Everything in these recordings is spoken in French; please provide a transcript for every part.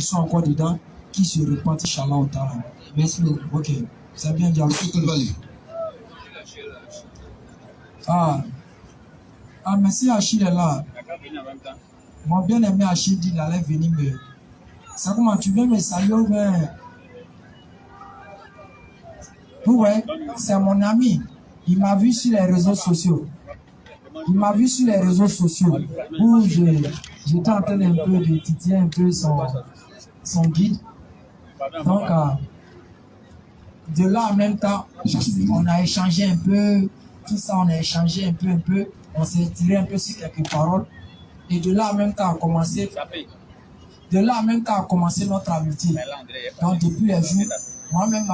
qui sont encore dedans, qui se repentent, Inch'Allah au Ta'ala. Merci beaucoup. Ok, c'est bien dit. Merci Achille est là. Mon bien-aimé Achille dit qu'il allait venir me... C'est comment tu veux me saluer, mais... Ouais, c'est mon ami. Il m'a vu sur les réseaux sociaux. Où j'étais en train un peu de titiller un peu son guide. Donc, de là en même temps, on a échangé un peu. Tout ça, on a échangé un peu. On s'est tiré un peu sur quelques paroles. Et de là en même temps, a commencé notre amitié. Donc, depuis les jours, moi-même,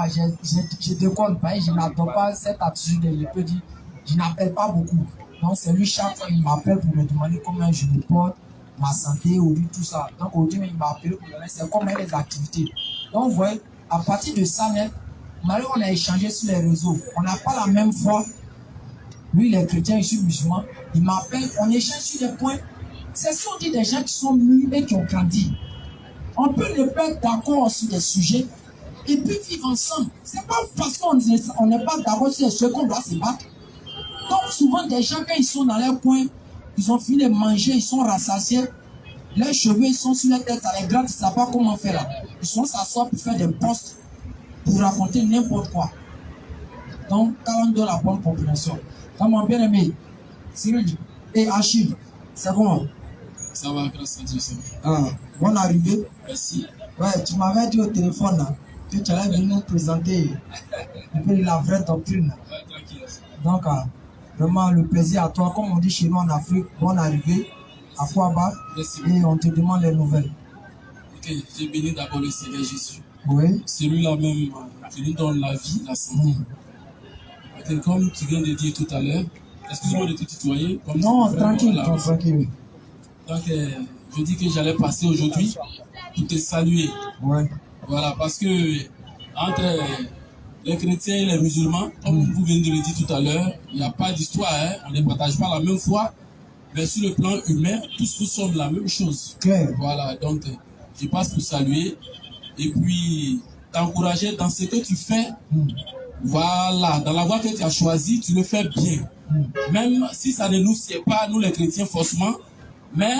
je déconne pas, je n'adore pas cette attitude, je peux dire, je n'appelle pas beaucoup. Donc, c'est lui, chaque fois, il m'appelle pour me demander comment je me porte, ma santé, aujourd'hui, tout ça. Donc, aujourd'hui, il m'a appelé pour me demander c'est comment les activités. Donc, vous voyez, à partir de ça, malgré on a échangé sur les réseaux, on n'a pas la même foi. Lui, il est chrétien, je suis musulman. Il m'appelle, on échange sur des points. Ce sont des gens qui sont mûrs et qui ont grandi. On peut ne pas être d'accord sur des sujets et puis vivre ensemble. C'est pas parce qu'on n'est pas d'accord sur les sujets qu'on doit se battre. Donc souvent des gens quand ils sont dans leur coin, ils ont fini de manger, ils sont rassasiés, leurs cheveux ils sont sur la tête, ça les gratte, ils ne savent pas comment faire là. Ils sont s'asseoir pour faire des posts, pour raconter n'importe quoi. Donc quand on donne la bonne compréhension. Quand mon bien aimé, Cyril et Achille, c'est bon. Ça va, grâce à Dieu, ça va. Ah, bonne arrivée. Merci. Ouais, tu m'avais dit au téléphone là, que tu allais venir nous présenter un peu la vraie doctrine. Ouais, tranquille. Donc, vraiment le plaisir à toi. Comme on dit chez nous en Afrique, bonne arrivée à Kouaba. Et on te demande les nouvelles. Ok, j'ai béni d'abord le Seigneur Jésus. Oui. Celui-là même qui nous donne la vie, la santé. Ok, comme tu viens de dire tout à l'heure, excuse-moi de te tutoyer. Non, tranquille, tranquille. Donc, je dis que j'allais passer aujourd'hui pour te saluer. Ouais. Voilà, parce que entre les chrétiens et les musulmans, comme vous venez de le dire tout à l'heure, il n'y a pas d'histoire, hein? On ne partage pas la même foi, mais sur le plan humain, tous nous sommes la même chose. Claire. Voilà, donc je passe pour saluer et puis t'encourager dans ce que tu fais. Voilà, dans la voie que tu as choisie, tu le fais bien. Même si ça ne nous sied pas, nous les chrétiens, forcément, mais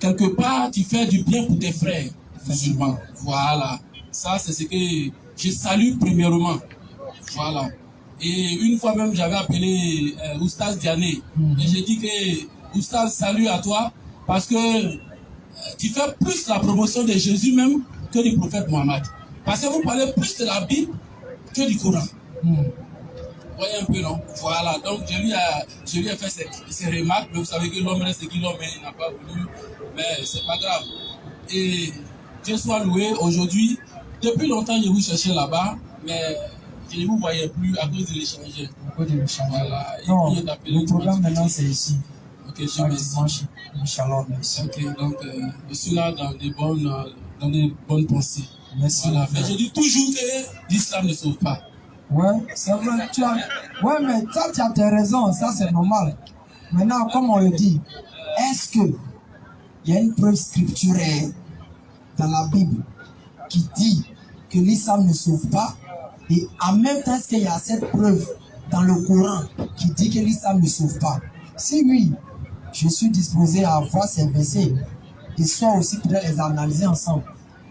quelque part, tu fais du bien pour tes frères musulmans. Voilà, ça c'est ce que je salue premièrement. Voilà. Et une fois même, j'avais appelé Oustaz Diané. Et j'ai dit que Oustaz, salut à toi, parce que tu fais plus la promotion de Jésus même que du prophète Mohammed. Parce que vous parlez plus de la Bible que du Coran. Vous voyez un peu, non? Voilà, donc je lui ai fait ces remarques, mais vous savez que l'homme reste qui l'homme, il n'a pas voulu, mais c'est pas grave. Et Dieu soit loué, aujourd'hui, depuis longtemps je vous cherchais là-bas, mais je ne vous voyais plus à cause de l'échanger. Voilà. Non, le programme maintenant c'est ici. Ok, je merci. Inch'Allah, merci. Ok, donc je suis là dans des bonnes pensées. Merci. Voilà. Mais je dis toujours que l'islam ne sauve pas. Ouais, c'est vrai. Ouais, mais ça, tu as tes raisons, ça c'est normal. Maintenant, comme on le dit, est-ce que il y a une preuve scripturaire dans la Bible qui dit que l'islam ne sauve pas? Et en même temps, est-ce qu'il y a cette preuve dans le Coran qui dit que l'islam ne sauve pas? Si oui, je suis disposé à voir ces versets et soit aussi peut-être les analyser ensemble.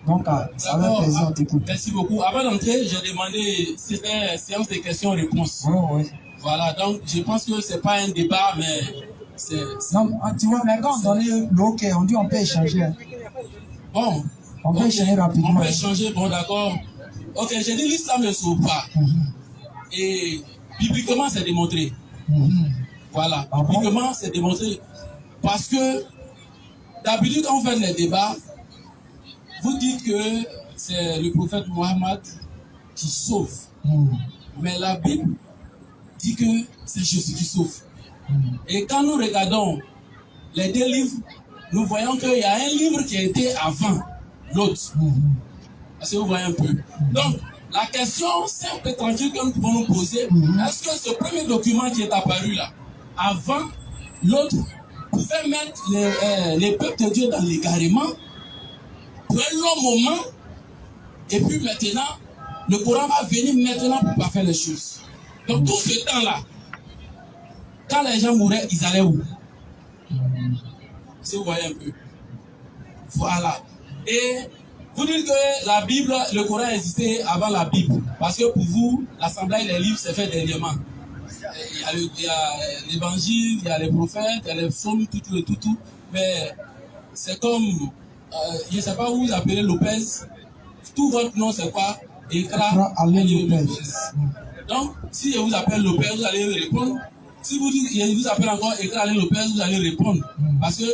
Donc, ça va être plaisir, on t'écoute. Merci beaucoup. Avant d'entrer, j'ai demandé si c'était séance de questions-réponses. Oui. Voilà, donc je pense que ce n'est pas un débat, mais c'est... Non, tu vois, mais quand on donne le OK, on dit on peut échanger. Bon. On peut échanger rapidement. On peut échanger, bon d'accord. Ok, j'ai dit l'islam ne sauve pas. Et bibliquement, c'est démontré. Voilà, bibliquement, c'est démontré. Parce que d'habitude, quand on fait les débats, vous dites que c'est le prophète Mohammed qui sauve. Mais la Bible dit que c'est Jésus qui sauve. Et quand nous regardons les deux livres, nous voyons qu'il y a un livre qui a été avant l'autre. Est-ce que vous voyez un peu? Donc, la question simple et tranquille que nous pouvons nous poser, est-ce que ce premier document qui est apparu là, avant l'autre, pouvait mettre les peuples de Dieu dans l'égarement? pour un long moment. Et puis maintenant, le Coran va venir maintenant pour pas faire les choses. Donc tout ce temps-là, quand les gens mouraient, ils allaient où? Si vous voyez un peu. Voilà. Et vous dites que la Bible, le Coran existait avant la Bible. Parce que pour vous, l'assemblée des livres s'est fait dernièrement. Il y a l'évangile, il y a les prophètes, il y a les psaumes, tout. Mais c'est comme, je ne sais pas où vous appelez Lopez. Tout votre nom, c'est quoi? Ekra Ali Lopez. Donc, si je vous appelle Lopez, vous allez répondre. Si vous dites, je vous appelle encore Ekra Ali Lopez, vous allez répondre. Parce que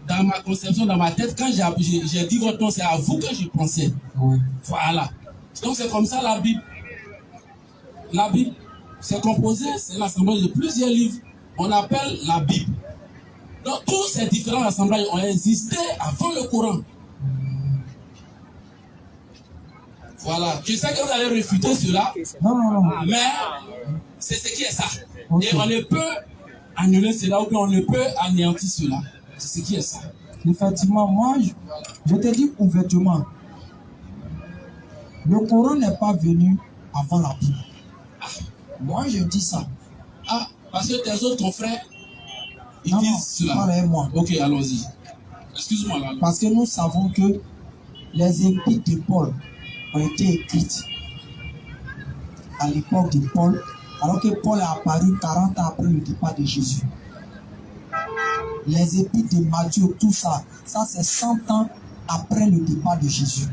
dans ma conception, dans ma tête, quand j'ai dit votre nom, c'est à vous que je pensais. Oui. Voilà. Donc c'est comme ça la Bible. La Bible, c'est composé, c'est l'assemblage de plusieurs livres. On appelle la Bible. Donc tous ces différents assemblages ont existé avant le Coran. Voilà. Je sais que vous allez réfuter cela. Non. Mais c'est ce qui est ça. Okay. Et on ne peut annuler cela ou bien on ne peut anéantir cela. C'est ce qui est ça. Effectivement, moi, je te dis ouvertement, le Coran n'est pas venu avant la Bible. Moi, je dis ça. Ah, parce que tes autres confrères, ils disent cela. Moi. Ok, allons-y. Excuse-moi là. Parce que nous savons que les épîtres de Paul ont été écrites à l'époque de Paul, alors que Paul est apparu 40 ans après le départ de Jésus. Les épîtres de Matthieu, tout ça, c'est 100 ans après le départ de Jésus.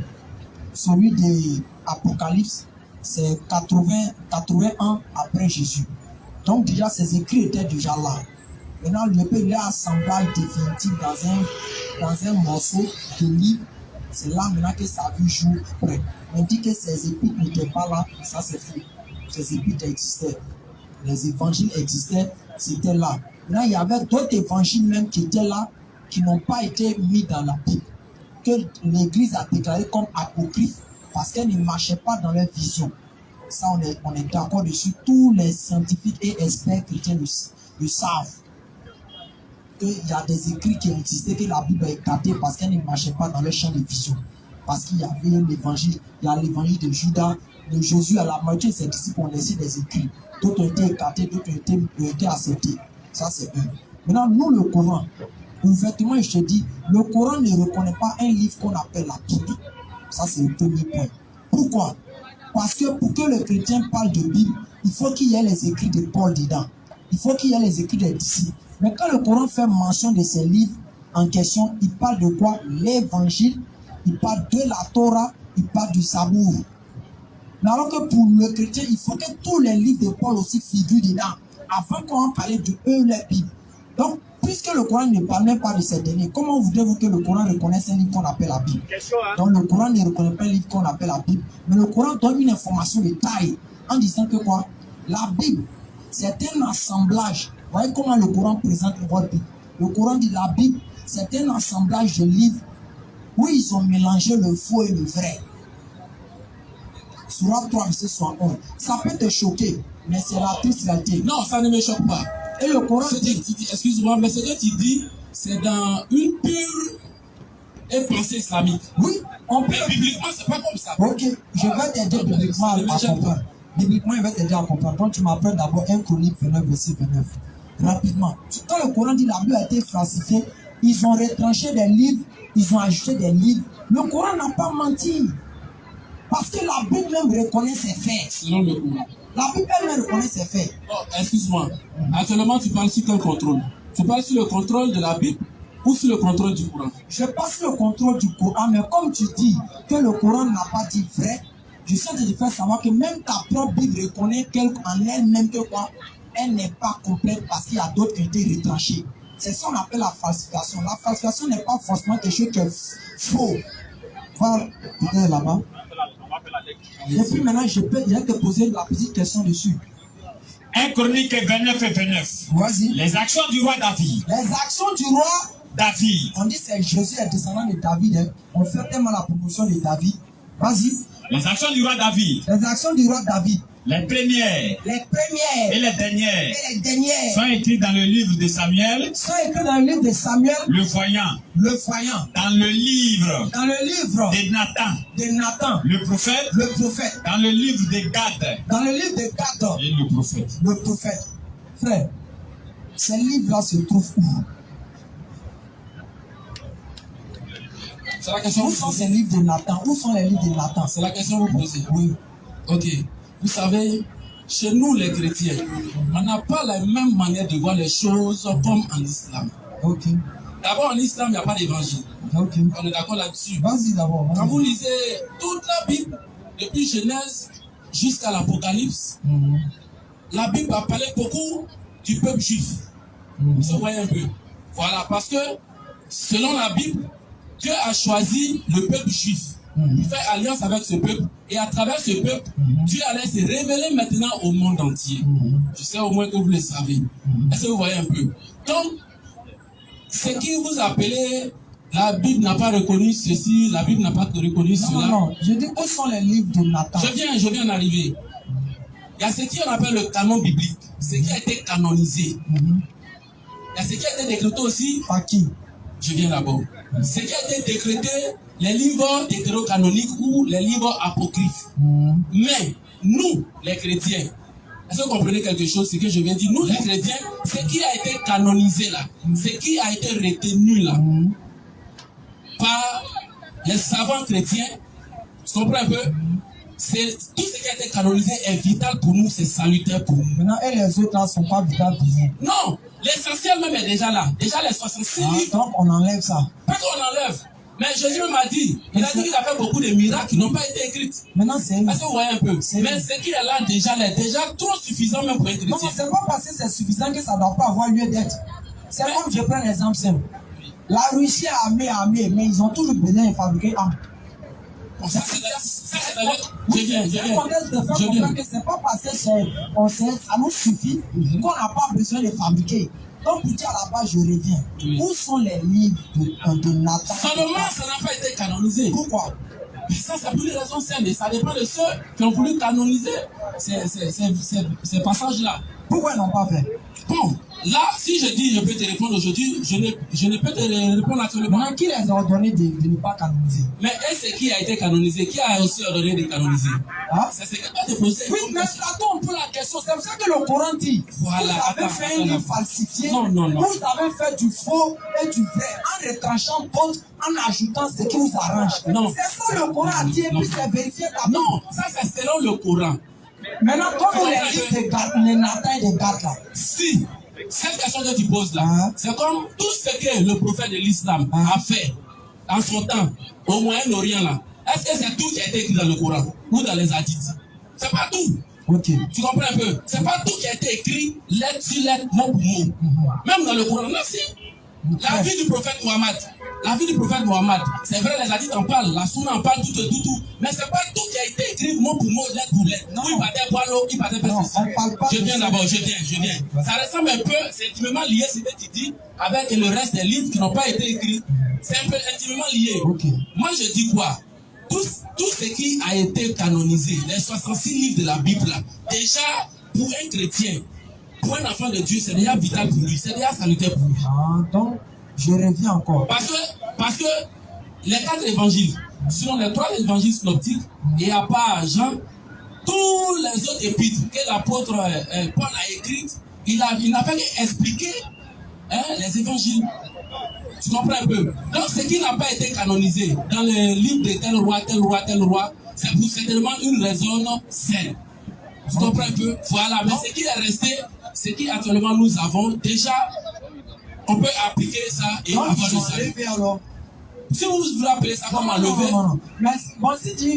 Celui de Apocalypse, c'est 80 ans après Jésus. Donc déjà, ces écrits étaient déjà là. Maintenant, le peuple est assemblage définitif dans un morceau de livre. C'est là maintenant que ça a vu jour après. On dit que ces épîtres n'étaient pas là, ça c'est faux. Ces épîtres existaient. Les évangiles existaient, c'était là. Là, il y avait d'autres évangiles même qui étaient là, qui n'ont pas été mis dans la Bible, que l'Église a déclaré comme apocryphes parce qu'elles ne marchaient pas dans leur vision. Ça, on est d'accord dessus. Tous les scientifiques et experts chrétiens le savent. Qu'il y a des écrits qui existaient, que la Bible est écartée parce qu'elle ne marchait pas dans leur champ de vision. Parce qu'il y avait l'évangile, il y a l'évangile de Judas, de Jésus, à la moitié de ses disciples ont laissé des écrits. D'autres ont été écartés, d'autres ont été acceptés. Ça, c'est un. Maintenant, nous, le Coran, ouvertement, je te dis, le Coran ne reconnaît pas un livre qu'on appelle la Bible. Ça, c'est le premier point. Pourquoi? Parce que pour que le chrétien parle de Bible, il faut qu'il y ait les écrits de Paul dedans. Il faut qu'il y ait les écrits des disciples. Mais quand le Coran fait mention de ces livres en question, il parle de quoi? L'évangile, il parle de la Torah, il parle du Sabour. Mais alors que pour le chrétien, il faut que tous les livres de Paul aussi figurent dedans, avant qu'on en parle de eux, la Bible. Donc, puisque le Coran ne parle même pas de ces derniers, comment voudrez-vous que le Coran reconnaisse un livre qu'on appelle la Bible? Donc, le Coran ne reconnaît pas un livre qu'on appelle la Bible. Mais le Coran donne une information de taille en disant que quoi? La Bible, c'est un assemblage. Vous voyez comment le Coran présente votre Bible? Le Coran dit la Bible, c'est un assemblage de livres où ils ont mélangé le faux et le vrai. Surah 3, verset 71. Ça peut te choquer, mais c'est la triste réalité. Non, ça ne me choque pas. Et le Coran dit... Excuse-moi, mais ce que tu dis, c'est dans une pure pensée islamique. Oui, on peut... Mais bibliquement, c'est pas comme ça. Ok, je vais t'aider bibliquement à comprendre. Bibliquement, je vais t'aider à comprendre. Donc, tu m'appelles d'abord 1 Chronique 29, verset 29. Rapidement. Quand le Coran dit la Bible a été falsifiée, ils ont retranché des livres, ils ont ajouté des livres. Le Coran n'a pas menti. Parce que la Bible même reconnaît ses faits. Selon le Coran. La Bible même reconnaît ses faits. Oh, excuse-moi. Actuellement, tu parles sur quel contrôle? Tu parles sur le contrôle de la Bible ou sur le contrôle du Coran? Je parle sur le contrôle du Coran, mais comme tu dis que le Coran n'a pas dit vrai, je sais de te faire savoir que même ta propre Bible reconnaît en elle-même que quoi? Elle n'est pas complète parce qu'il y a d'autres qui ont été retranchés. C'est ça qu'on appelle la falsification. La falsification n'est pas forcément quelque chose qui est faux. Voilà, peut-être là-bas. Et puis maintenant, je vais te poser la petite question dessus. 1 Chronique 29 et 29. Vas-y. Les actions du roi David. Les actions du roi David. On dit que Jésus est descendant de David. Hein. On fait tellement la promotion de David. Vas-y. Les actions du roi David. Les actions du roi David. Les premières Les premières et les dernières et les dernières sont écrites dans le livre de Samuel, sont écrites dans le livre de Samuel, le voyant, le voyant, dans le livre dans le livre de Nathan, de Nathan, le prophète, dans le livre de Gad dans le livre de Gad, et le prophète. le prophète. Frère, ces livres-là se trouvent où? C'est la question Où que sont vous ces posez. livres de Nathan? Où sont les livres de Nathan? C'est la question que vous posez. Oui. Ok. Vous savez, chez nous les chrétiens, on n'a pas la même manière de voir les choses comme en islam. Ok. D'abord, en islam, il n'y a pas d'évangile. Ok. On est d'accord là-dessus. Vas-y d'abord. Quand vous Vas-y. lisez toute la Bible, depuis Genèse jusqu'à l'Apocalypse, la Bible a parlé beaucoup du peuple juif. Vous voyez un peu. Voilà, parce que selon la Bible, Dieu a choisi le peuple juif. Il fait alliance avec ce peuple. Et à travers ce peuple, Dieu allait se révéler maintenant au monde entier. Je sais au moins que vous le savez. Est-ce que vous voyez un peu? Donc, ce qui vous appelez, la Bible n'a pas reconnu ceci, la Bible n'a pas reconnu Non, cela. non, je dis où sont les livres de Nathan? Je viens d'arriver. Il y a ce qu'on appelle le canon biblique, ce qui a été canonisé. Il y a ce qui a été décrété aussi. Par qui? Je viens d'abord. Ce qui a été décrété, les livres hétérocanoniques ou les livres apocryphes. Mais nous, les chrétiens, est-ce que vous comprenez quelque chose? Ce que je viens de dire, nous les chrétiens, ce qui a été canonisé là, ce qui a été retenu là, par les savants chrétiens, tu comprends un peu? C'est tout ce qui a été canonisé est vital pour nous, c'est salutaire pour nous. Maintenant, et les autres là sont pas vitales pour vous. Non, l'essentiel même est déjà là. Déjà les 66 livres, Donc on enlève ça. pas qu'on enlève. Mais Jésus m'a dit, il a dit qu'il a fait beaucoup de miracles qui n'ont pas été écrits. Maintenant c'est Est-ce que vous voyez un peu? C'est Mais ce qui est là déjà, est déjà trop suffisant même pour un non, chrétien. c'est pas parce que c'est suffisant que ça ne doit pas avoir lieu d'être. C'est comme je prends un exemple simple. La Russie a armé, mais ils ont toujours besoin de fabriquer armes. Ça, c'est la lettre. Je viens. C'est un contexte de faire comprendre que c'est pas parce que ça nous suffit qu'on n'a pas besoin de fabriquer. Donc pour dire à la base, je reviens. Oui. Où sont les livres de Nathan? Seulement, ça n'a pas été canonisé. Pourquoi? Ça, c'est pour les raisons simples. Et ça dépend de ceux qui ont voulu canoniser ces passages-là. Pourquoi ils n'ont pas fait? Bon, là, si je dis je peux te répondre aujourd'hui, je ne peux te répondre absolument. Maintenant, qui les a ordonné de ne pas canoniser? Mais est-ce qui a été canonisé? Qui a aussi ordonné de canoniser? Hein? C'est ce que tu te poser. Oui, mais attends un peu la question. C'est pour ça que le Coran dit Voilà, vous avez attends, fait un livre falsifié. Non. Vous avez fait du faux et du vrai en retranchant contre, en ajoutant ce qui vous arrange. Non. C'est ça le Coran a dit et Non. puis c'est vérifié. Non, ça c'est selon le Coran. Maintenant, comme les livres de Gad, les Nathan et de Gad là. Si cette question que tu poses là, Hein? c'est comme tout ce que le prophète de l'islam Hein? a fait en son temps au Moyen-Orient là. Est-ce que c'est tout qui a été écrit dans le Coran ou dans les hadiths? C'est pas tout. Ok. Tu comprends un peu? C'est pas tout qui a été écrit lettre sur lettre, mot pour mot. Même dans le Coran, là, si. La vie du prophète Mohammed. La vie du prophète Mohammed. C'est vrai, les hadiths en parlent, la sunna en parle, tout. Mais c'est pas tout qui a été écrit mot pour mot, lettre pour lettre. Non. Il battait poireau, il battait Non, pesticide. on parle pas Je de viens ça. d'abord, je viens. Ça ressemble un peu, c'est intimement lié, ce que tu dis, avec le reste des livres qui n'ont pas été écrits. C'est un peu intimement lié. Ok. Moi, je dis quoi? Tout ce qui a été canonisé, les 66 livres de la Bible, là, déjà, pour un chrétien, pour un enfant de Dieu, c'est déjà vital pour lui, c'est déjà salutaire pour lui. Ah, donc, je reviens encore. Parce que les 4 évangiles, selon les 3 évangiles synoptiques, et à part Jean, tous les autres épîtres que l'apôtre Paul a écrites, il n'a fait qu'expliquer les évangiles. Tu comprends un peu? Donc, ce qui n'a pas été canonisé dans le livre de tel roi, c'est pour certainement une raison saine. Tu comprends un peu? Voilà, mais ce qui est resté, ce qui actuellement nous avons, déjà, on peut appliquer ça et Donc, avoir ils le sont salut. enlevés alors. Si vous voulez appeler ça comme enlever, Non. Mais bon,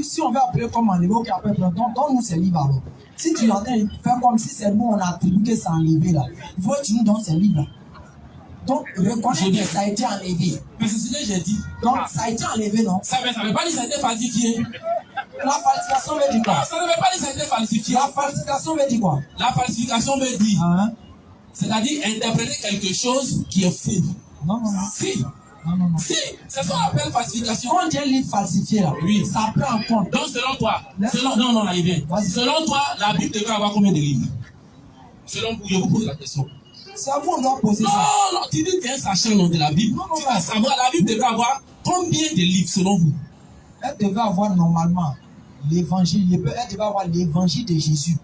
si on veut appeler comme enlever, ok, après, donne-nous ces livres alors. Si tu es en train de faire comme si c'est nous, on a attribué que c'est enlevé là. Il faut que tu nous donnes ces livres là. Donc, reconnais que ça a été enlevé. mais c'est ce que j'ai dit. Donc, ça a été enlevé, non? Ça ne veut pas dire que ça a été falsifié. La falsification veut dire Non, quoi? ça ne veut pas dire que ça a été falsifié. La falsification veut dire quoi? La falsification veut dire, Hein? c'est-à-dire interpréter quelque chose qui est faux. Non. Si Non. Si, c'est ça qu'on appelle falsification. Quand il y a un livre falsifié là, Oui. ça prend en compte. Donc, selon toi, Laisse-moi. non, là, il vient. Vas-y. Selon toi, la Bible devrait avoir combien de livres? Selon vous, je vous pose la question. C'est à vous on doit poser ça. Non, tu dis que tu es un sachant de la Bible. Non, Tu vas savoir, la Bible devrait avoir combien de livres selon vous? Elle devait avoir normalement l'évangile. Elle devait avoir l'évangile de Jésus.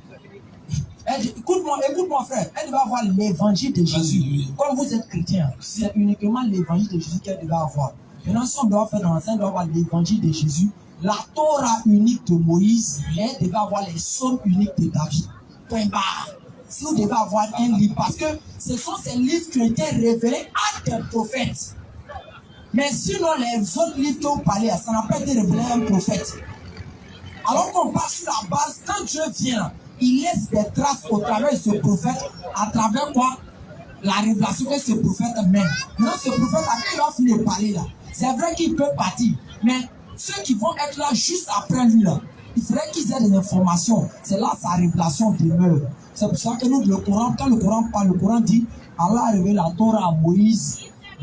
Écoute-moi frère. Elle devait avoir l'évangile de Jésus. Oui. Comme vous êtes chrétien, c'est uniquement l'évangile de Jésus qu'elle devait avoir. Maintenant, si on doit faire dans l'enseignement, elle doit avoir l'évangile de Jésus, la Torah unique de Moïse, et elle devait avoir les psaumes uniques de David. Point barre. Si vous devez avoir un livre, parce que ce sont ces livres qui ont été révélés à des prophètes. Mais sinon, les autres livres que vous parlez, ça n'a pas été révélé à un prophète. Alors qu'on part sur la base, quand Dieu vient, il laisse des traces au travers de ce prophète, à travers quoi? La révélation que ce prophète mène. Maintenant, ce prophète, après, il va finir de parler là. C'est vrai qu'il peut partir, mais ceux qui vont être là juste après lui là, il faudrait qu'ils aient des informations. C'est là sa révélation demeure. C'est pour ça que nous, le Coran, quand le Coran parle, le Coran dit, Allah a révélé la Torah à Moïse,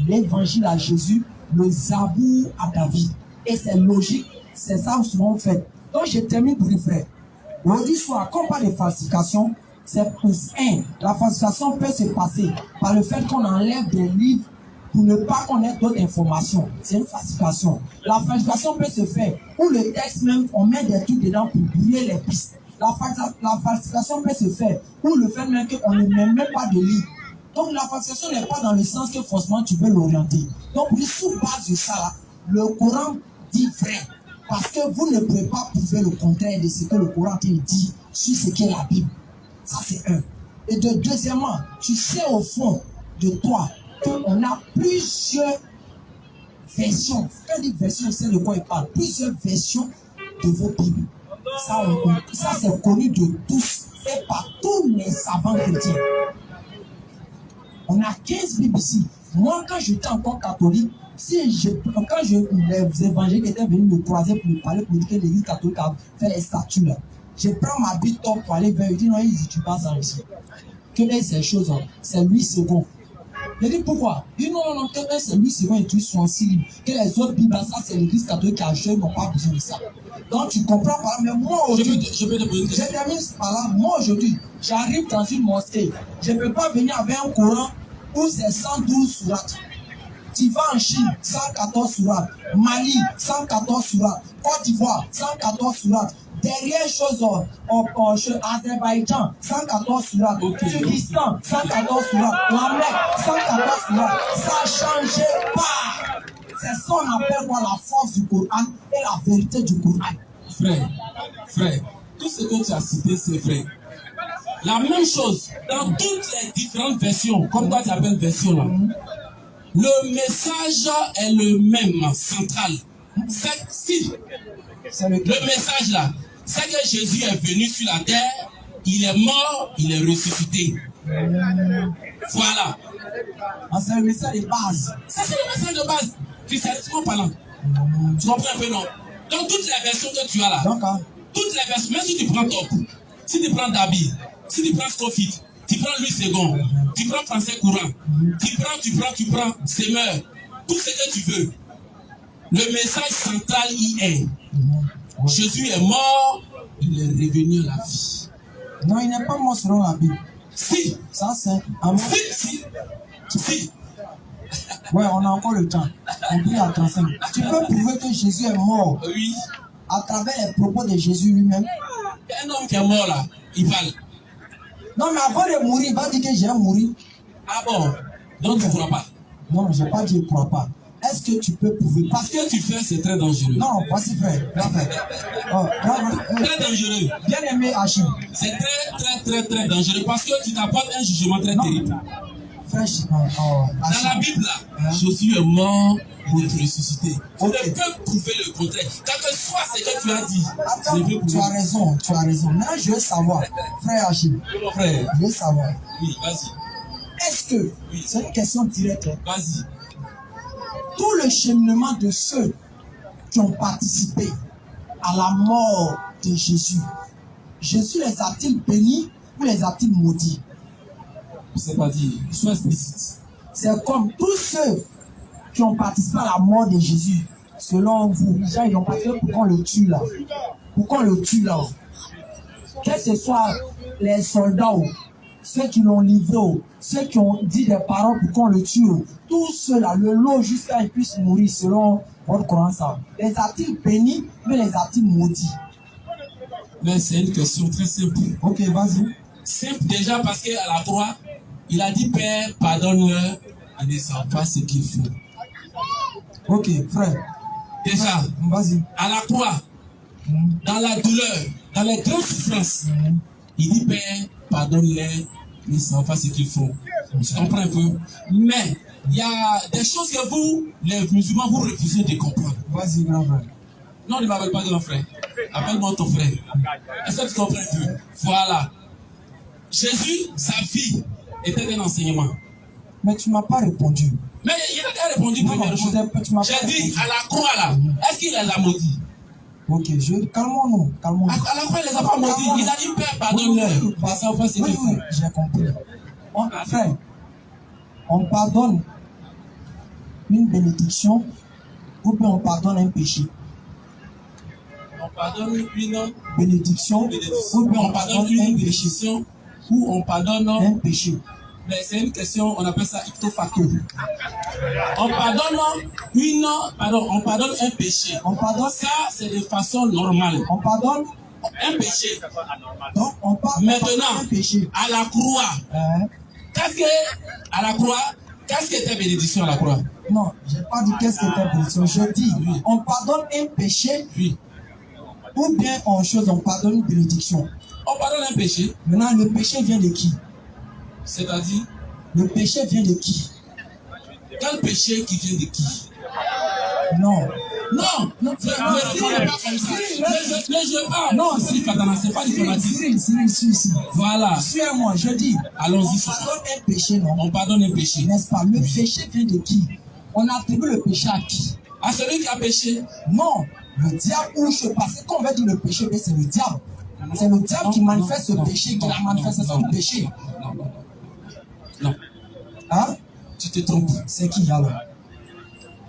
l'évangile à Jésus, le Zabour à David. Et c'est logique, c'est ça où souvent on fait. Donc je termine pour les frères. Aujourd'hui soir, quand on parle de falsification, c'est pour la falsification peut se passer par le fait qu'on enlève des livres pour ne pas connaître d'autres informations. C'est une falsification. La falsification peut se faire où le texte même, on met des trucs dedans pour brouiller les pistes. La falsification peut se faire où le fait même qu'on ne met même pas de livre. Donc la falsification n'est pas dans le sens que forcément tu veux l'orienter. Donc sous base de ça, là, le Coran dit vrai. Parce que vous ne pouvez pas prouver le contraire de ce que le Coran dit sur ce qu'est la Bible. Ça c'est un. Et deuxièmement, tu sais au fond de toi qu'on a plusieurs versions. Quand on dit version, on sait de quoi il parle. Plusieurs versions de vos Bibles. Ça c'est connu de tous et par tous les savants chrétiens. On a 15 Bibles ici. Moi, quand j'étais encore catholique, quand les évangéliques étaient venus me croiser pour me parler, pour me dire que l'église catholique a fait les statuts là, je prends ma Bible top pour aller vers eux. Je dis non, ils disent tu passes en ici. Que ces choses, c'est Louis II. Je dis pourquoi? Il dit non, que c'est Louis II et tous sont si libres. Que les autres Bibles, ça c'est l'église catholique qui a joué, n'ont pas besoin de ça. Donc tu comprends par là, mais moi aujourd'hui, je termine par là, moi aujourd'hui, j'arrive dans une mosquée. Je ne peux pas venir avec un Coran où c'est 112 sourates. Tu vas en Chine, 114 sourates. Mali, 114 sourates. Côte d'Ivoire, 114 sourates. Derrière chose Azerbaïdjan, 114 sourates. Turkistan, 114 sourates. La Mecque, 114 sourates. Ça ne changeait pas. C'est ça qu'on appelle quoi, la force du Coran et la vérité du Coran. Frère, tout ce que tu as cité, c'est vrai. La même chose, dans toutes les différentes versions, comme toi tu appelles version là, le message est le même, central. Le message là, c'est que Jésus est venu sur la terre, il est mort, il est ressuscité. Voilà. C'est le message de base. Ça c'est le message de base. Christianiquement parlant. Tu comprends un peu, non? Dans toutes les versions que tu as là, toutes les versions, même si tu prends Top, si tu prends Dabi, si tu prends Scofield, tu prends Louis II, tu prends Français Courant, tu prends Semeur, tout ce que tu veux. Le message central y est. Jésus est mort, il est revenu à la vie. Non, il n'est pas mort selon la Bible. Si. Ça c'est... Si. Ouais, on a encore le temps. On prie à 35. Tu peux prouver que Jésus est mort. Oui. À travers les propos de Jésus lui-même. Un homme qui est mort là, il parle. Non, mais avant de mourir, il va dire que j'ai mouru. Ah bon? Donc tu ne crois pas? Non, je n'ai pas dit qu'il ne croit pas. Est-ce que tu peux prouver? Parce que tu fais, c'est très dangereux. Non, voici frère. Très dangereux. Bien aimé Achim. C'est très dangereux parce que tu t'apportes un jugement très terrible. Frère, dans la Bible là, Jésus est mort pour être ressuscité. Tu ne peux prouver le contraire. Quel que soit ce que tu as dit. Attends, tu as raison. Maintenant, je veux savoir, frère Achim. Frère. Je veux savoir. Oui, vas-y. Est-ce que, c'est une question directe. Vas-y. Tout le cheminement de ceux qui ont participé à la mort de Jésus, Jésus les a-t-il bénis ou les a-t-il maudits? C'est pas dit, sois explicite. C'est comme tous ceux qui ont participé à la mort de Jésus, selon vous, les gens, ils n'ont pas fait pour qu'on le tue là. Pour qu'on le tue là. Que ce soit les soldats, ceux qui l'ont livré, ceux qui ont dit des paroles pour qu'on le tue, tous ceux-là, le lot jusqu'à ce qu'ils puissent mourir selon votre croyance. Les a-t-il bénis, mais les a-t-il maudits? Mais c'est une question très simple. Ok, vas-y. Simple déjà parce qu'à la croix, il a dit Père, pardonne-leur, ils ne savent pas ce qu'ils font. Ok, frère. Déjà, vas-y. À la croix, dans la douleur, dans les grandes souffrances, il dit Père, pardonne-leur, ils ne savent pas ce qu'ils font. Tu comprends un peu? Mais il y a des choses que vous, les musulmans, vous refusez de comprendre. Vas-y, grand frère. Non, ne m'appelle pas grand frère. Appelle-moi ton frère. Est-ce que tu comprends un peu? Voilà. Jésus, sa vie, était un enseignement. Mais tu ne m'as pas répondu. Mais il a déjà répondu premièrement. J'ai dit, à la croix là, est-ce qu'il les a maudits? Ok, calmons-nous. À la croix, il les a pas maudits. Il a dit, Père, pardonne-leur. Oui, j'ai compris. Frère, on pardonne une bénédiction ou bien on pardonne un péché. On pardonne une bénédiction ou bien on pardonne une bénédiction ou on pardonne un péché. Mais c'est une question, on appelle ça ipso facto. On pardonne un péché. On pardonne ça, c'est de façon normale. On pardonne un péché. Donc, on parle maintenant, un péché. À la croix, qu'est-ce que était bénédiction à la croix? Non, je n'ai pas dit qu'est-ce que était bénédiction. Je dis, oui. On pardonne un péché. Oui. Ou bien en chose, on pardonne une bénédiction. On pardonne un péché. Maintenant, le péché vient de qui? C'est-à-dire? Le péché vient de qui? Quel péché qui vient de qui? Non. Non, ne répondez pas comme ça. Ne jouez pas. Non, si, Fatana, c'est pas diplomatique. Si. Voilà. Suis-moi, je dis. Allons-y. On pardonne un péché, non? On pardonne un péché. N'est-ce pas? Le péché vient de qui? On attribue le péché à qui? À celui qui a péché. Non. Le diable ou je parce qu'on va dire le péché, mais c'est le diable. C'est le diable qui manifeste ce péché, qui est la manifestation du péché. Non. Hein? Tu te trompes. C'est qui alors?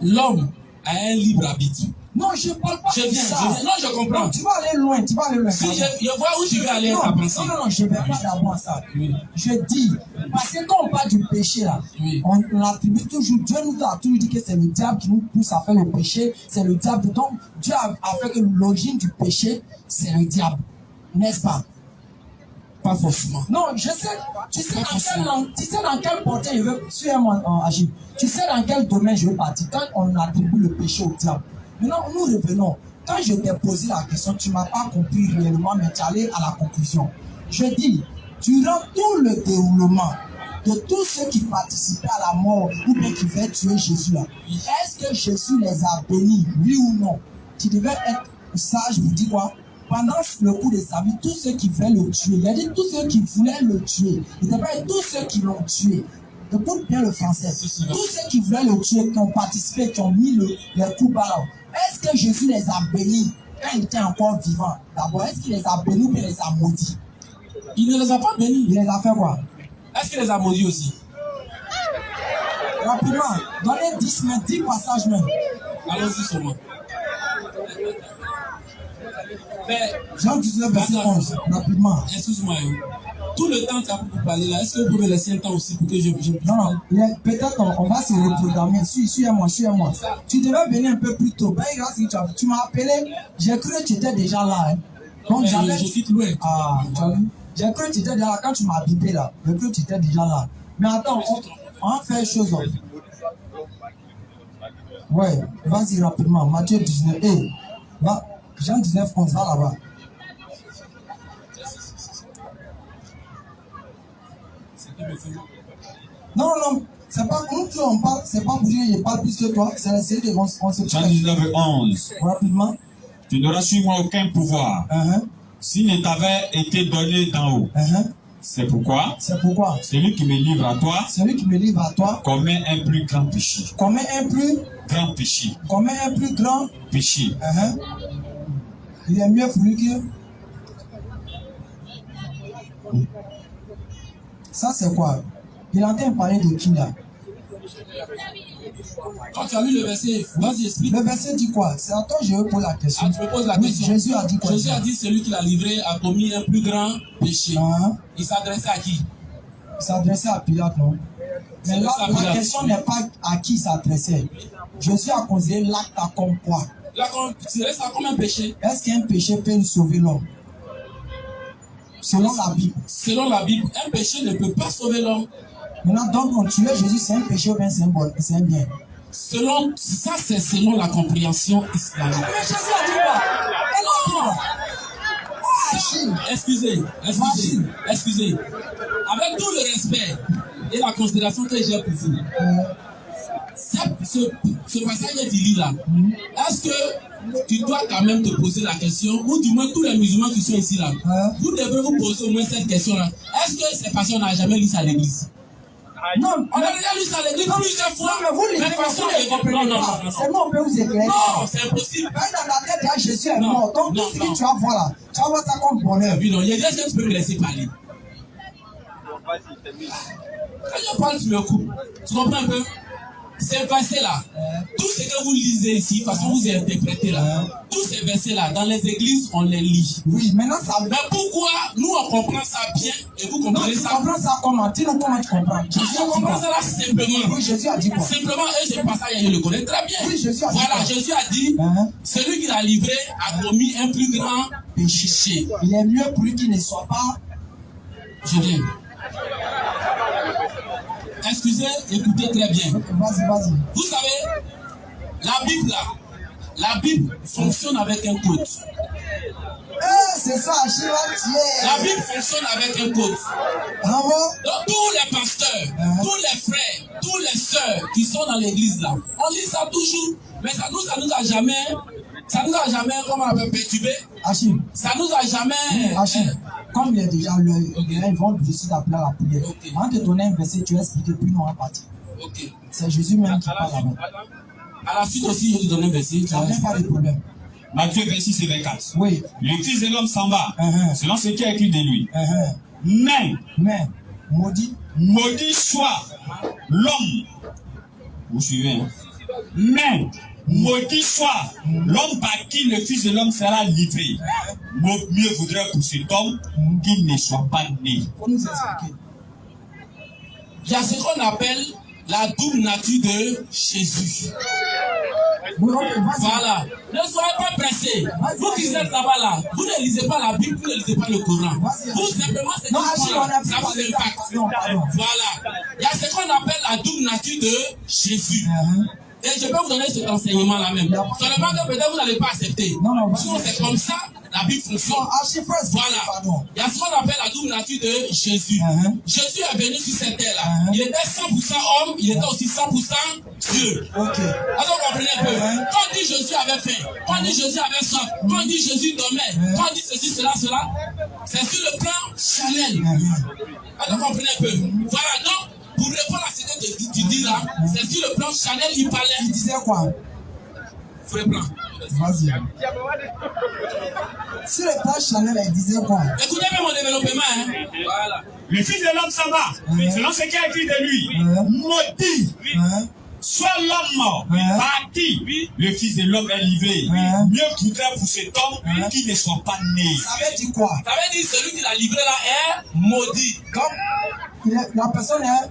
L'homme a un libre arbitre. Non, je ne parle pas de ça. Non, je comprends. Non, tu vas aller loin, Si je vois où tu veux aller ta pensée. Non, je ne vais pas d'abord ça. Oui. Je dis, parce que quand on parle du péché là, oui. on attribue toujours, Dieu nous a toujours dit que c'est le diable qui nous pousse à faire le péché, c'est le diable. Donc, Dieu a fait que l'origine du péché, c'est le diable. N'est-ce pas? Pas forcément. Non, je sais. Tu sais dans quel portée je veux agir. Tu sais dans quel domaine je veux partir. Quand on attribue le péché au diable. Maintenant, nous revenons. Quand je t'ai posé la question, tu ne m'as pas compris réellement, mais tu es allé à la conclusion. Je dis, durant tout le déroulement de tous ceux qui participaient à la mort ou bien qui veulent tuer Jésus là, est-ce que Jésus les a bénis, oui ou non? Tu devais être sage pour dire quoi? Pendant le coup de sa vie, tous ceux qui voulaient le tuer, il a dit tous ceux qui voulaient le tuer, il ne pas tous ceux qui l'ont tué. Écoute bien le français. Tous ceux qui voulaient le tuer, qui ont participé, qui ont mis les coups par là, est-ce que Jésus les a bénis quand il était encore vivant? D'abord, est-ce qu'il les a bénis ou il les a maudits? Il ne les a pas bénis. Il les a fait quoi? Est-ce qu'il les a maudits aussi? Rapidement, donnez 10 passages même. Allons-y seulement. Jean 19, verset 11, rapidement. Excuse-moi. Tout le temps tu as pour parler là, est-ce que vous pouvez laisser un temps aussi pour que je... Non, peut-être on va se reprogrammer. Suis-moi. Tu devais venir un peu plus tôt. Ben, tu m'as appelé, j'ai cru que tu étais déjà là. Hein. Donc, je quitte loin. Ah, tu as vu? J'ai cru que tu étais déjà là quand tu m'as bipé là. J'ai cru que tu étais déjà là. Mais attends, on fait chose. Ouais, vas-y rapidement. Matthieu 19. Va. Jean 19, 11, va là-bas. Non, c'est pas nous qui on parle, c'est pas pour dire que je parle plus que toi, c'est la série de on se Jean 19, 11. Rapidement. Tu n'auras sur moi aucun pouvoir. S'il ne t'avait été donné d'en haut. C'est pourquoi celui qui me livre à toi commet un plus grand péché. Commet un plus grand péché. Il est mieux pour lui que... Ça c'est quoi? Il entend parler de qui là? Quand tu as lu le verset, vas-y, explique. Le verset dit quoi? C'est à toi que je veux poser la question. Ah, tu me poses la Oui, question. Jésus a dit quoi? Jésus a dit celui qui l'a livré a commis un plus grand péché. Il s'adressait à qui? Il s'adressait à Pilate, non? Mais là, la question n'est pas à qui il s'adressait. Jésus a considéré l'acte comme quoi? C'est ça comme un péché. Est-ce qu'un péché peut nous sauver l'homme? Selon la Bible. Selon la Bible, un péché ne peut pas sauver l'homme. Maintenant, donc, quand tu es Jésus, c'est un péché ou bien c'est un bien? Selon, ça c'est selon la compréhension islamique. Mais Jésus a dit quoi? Excusez. Avec tout le respect et la considération que j'ai pour vous, ce passage est dit là. Est-ce que tu dois quand même te poser la question, ou du moins tous les musulmans qui sont ici là, vous devez vous poser au moins cette question là. Est-ce que ces passages on n'a jamais lu ça à l'église? Non, on a déjà lu ça à l'église plusieurs fois. Mais vous lisez non. Seulement on peut vous éclairer. Non, c'est impossible. Dans la tête, là, Jésus est mort. Donc tout ce que tu vas voir là, tu vas voir ça comme bonheur. Oui, non, il y a des gens qui peuvent me laisser parler. Quand je parle, tu me coupes. Tu comprends un peu? Ces versets-là, tout ce que vous lisez ici, de toute façon vous interprétez là, tous ces versets-là, dans les églises, on les lit. Oui, maintenant ça. Mais pourquoi nous on comprend ça bien et vous comprenez ça? Tu comprends ça comment? Dis-nous comment tu comprends. Je comprends ça là simplement. Oui, Jésus a dit quoi? Simplement, et ce passage, je le connais très bien. Oui, Jésus a dit voilà, quoi? Jésus a dit, celui qui l'a livré a commis un plus grand péché. Il est mieux pour lui qu'il ne soit pas. Je viens. Excusez, écoutez très bien. Vas-y. Vous savez, la Bible fonctionne avec un code. C'est ça, la Bible fonctionne avec un code. Bravo. Donc tous les pasteurs, tous les frères, tous les sœurs qui sont dans l'église là, on lit ça toujours, mais ça nous a jamais, comment on appelle, perturbé. Achille. Ça nous a jamais. Achille. Comme il est déjà ils vont juste appeler à la prière. Avant de te donner un verset, tu vas expliquer, puis nous on va partir. C'est Jésus même qui parle là-bas. À la suite aussi, je te donne un verset. Tu n'as même pas de problème. Matthieu 26 et 24. Oui. Le Fils de l'homme s'en va, selon ce qui est écrit de lui. Mais, maudit soit l'homme. Vous suivez, hein? Mais, maudit soit l'homme par qui le Fils de l'homme sera livré. Mieux vaudrait pour cet homme qu'il ne soit pas né. Faut nous expliquer. Il y a ce qu'on appelle la double nature de Jésus. Voilà. Ne soyez pas pressés. Vous qui êtes là-bas là, vous ne lisez pas la Bible, vous ne lisez pas le Coran. Vous simplement, c'est ça vous impacte. Voilà. Il y a ce qu'on appelle la double nature de Jésus. Et je peux vous donner cet enseignement-là même. Seulement que peut-être vous n'allez pas accepter. Sinon, c'est comme ça, la Bible fonctionne. Voilà. Il y a ce qu'on appelle la double nature de Jésus. Jésus est venu sur cette terre-là. Il était 100% homme, il était aussi 100% Dieu. Alors, vous comprenez un peu. Quand on dit Jésus avait faim, quand on dit Jésus avait soif, quand on dit Jésus dormait, quand on dit ceci, cela, c'est sur le plan charnel. Alors, vous comprenez un peu. Voilà, donc, pour répondre à ce que tu dis là, c'est sur le plan Chanel, il parlait. Il disait quoi? Sur le plan. Vas-y. Sur le plan Chanel, il disait quoi? Écoutez bien mon développement. Hein. Voilà. Le Fils de l'homme s'en va, selon ce qui est écrit de lui. Maudit soit l'homme par qui le Fils de l'homme est livré. Mieux voudrait pour cet homme qu'il ne soit pas né. Ça veut dire quoi? Ça veut dire celui qui l'a livré là est maudit. Comme la personne est.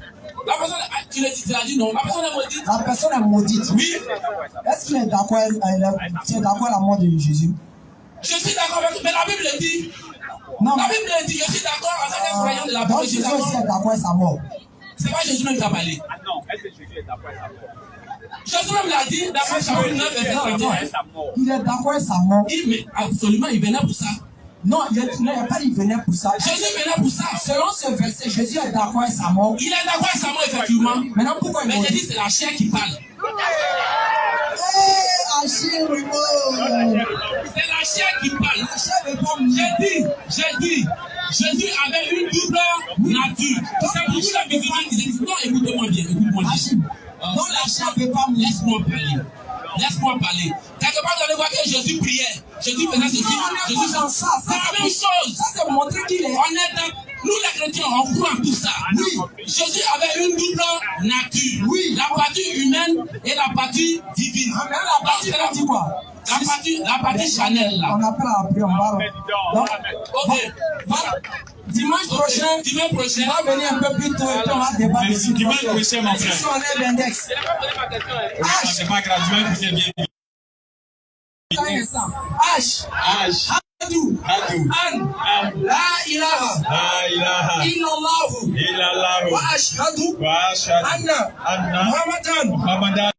La personne, tu l'as dit non, la personne est maudite. La personne est maudite. Oui. Est-ce qu'il est d'accord avec la mort de Jésus? Je suis d'accord avec, mais la Bible le dit. Non. La Bible le dit, je suis d'accord en tant que croyant de la Bible. Donc Jésus aussi est d'accord avec sa mort. C'est pas Jésus même qui a parlé. Ah non, est-ce que Jésus est d'accord avec sa mort? Jésus même l'a dit dans chapitre 9, verset 31. Il est d'accord avec sa mort. Mais absolument, il venait pour ça. Non, il n'y a pas il venait pour ça. Jésus venait pour ça. Selon ce verset, Jésus est d'accord avec sa mort. Il est d'accord avec sa mort, effectivement. Maintenant, pourquoi il mais j'ai dit, c'est la chair qui parle. Achille, c'est la chair qui parle. La chair veut pas mourir. J'ai dit, Jésus avait une double nature. C'est pour ça que les musulmans disaient, non, écoutez-moi bien. Achille, donc la chair veut pas mourir. Laisse-moi parler. Quelque part dans le voie que Jésus priait, Jésus faisait ceci. Jésus dans ça. C'est la même chose. Ça, c'est montrer qu'il est. On est dans Nous les chrétiens, on croit en tout ça. Oui. Jésus avait une double nature. Oui. La partie humaine et la partie divine. Mais la partie, elle dit quoi? La partie Chanel là. On appelle après, on va. Ok. Voilà. Dimanche prochain, on va venir un peu plus tôt et puis on va débattre dessus. Dimanche prochain, mon frère. Si on est l'index. C'est pas grave, dimanche prochain, bien. H. H. Hadu. Hadu. An. La ilaha. La ilaha. Illallahu. Illallah. Wa ashhadu. Wa ashhadu. Anna. Anna. Muhammadan. Muhammadan.